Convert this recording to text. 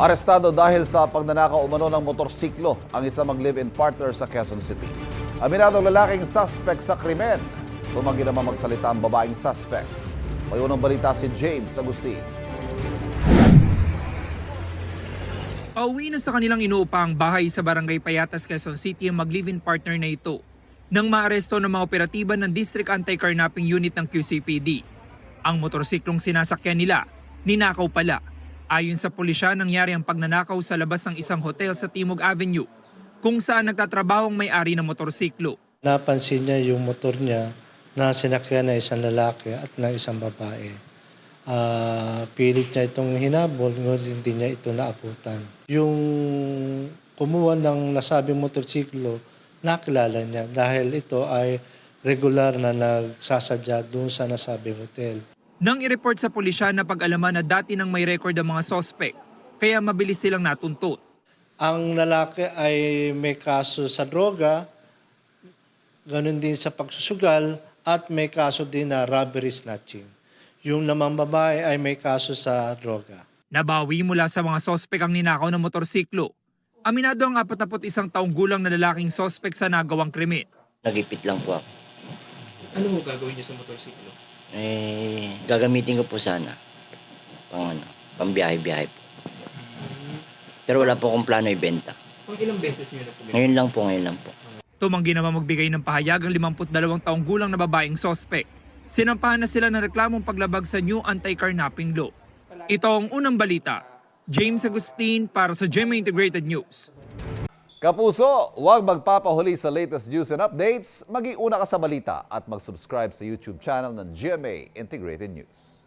Arestado dahil sa pagnanakaw umano ng motorsiklo ang isang mag-live-in partner sa Quezon City. Aminadong lalaking suspect sa krimen. Tumanggi naman magsalita ang babaeng suspect. May unang balita si James Agustin. Pauwi na sa kanilang inuupang bahay sa Barangay Payatas, Quezon City ang mag-live-in partner na ito nang maaresto ng mga operatiba ng District Anti-Carnapping Unit ng QCPD. Ang motorsiklong sinasakyan nila, ninakaw pala. Ayon sa pulisya, nangyari ang pagnanakaw sa labas ng isang hotel sa Timog Avenue kung saan nagtatrabaho ang may-ari ng motorsiklo. Napansin niya yung motor niya na sinakyan na isang lalaki at na isang babae. Pilit niya itong hinabol, ngunit hindi niya ito naabutan. Yung kumuha ng nasabing motorsiklo, nakilala niya dahil ito ay regular na nagsasadya doon sa nasabing hotel. Nang i-report sa pulisya na pag-alaman na dati nang may record ang mga sospek, kaya mabilis silang natuntut. Ang lalaki ay may kaso sa droga, ganun din sa pagsusugal, at may kaso din na robbery snatching. Yung namang babae ay may kaso sa droga. Nabawi mula sa mga sospek ang ninakaw ng motorsiklo. Aminado ang 41 taong gulang na lalaking sospek sa nagawang krimen. Nagipit lang po ako. Ano mo gagawin niyo sa motorsiklo? Gagamitin ko po sana. Pambiyahe-biyahe po. Pero wala po akong plano ibenta. Pang ilang beses niyo na po? Ngayon lang po. Tumanggi naman magbigay ng pahayag ang 52 taong gulang na babaeng sospek. Sinampahan na sila ng reklamong paglabag sa New Anti-Carnapping Law. Ito ang unang balita. James Agustin para sa GMA Integrated News. Kapuso, huwag magpapahuli sa latest news and updates. Maging una ka sa balita at mag-subscribe sa YouTube channel ng GMA Integrated News.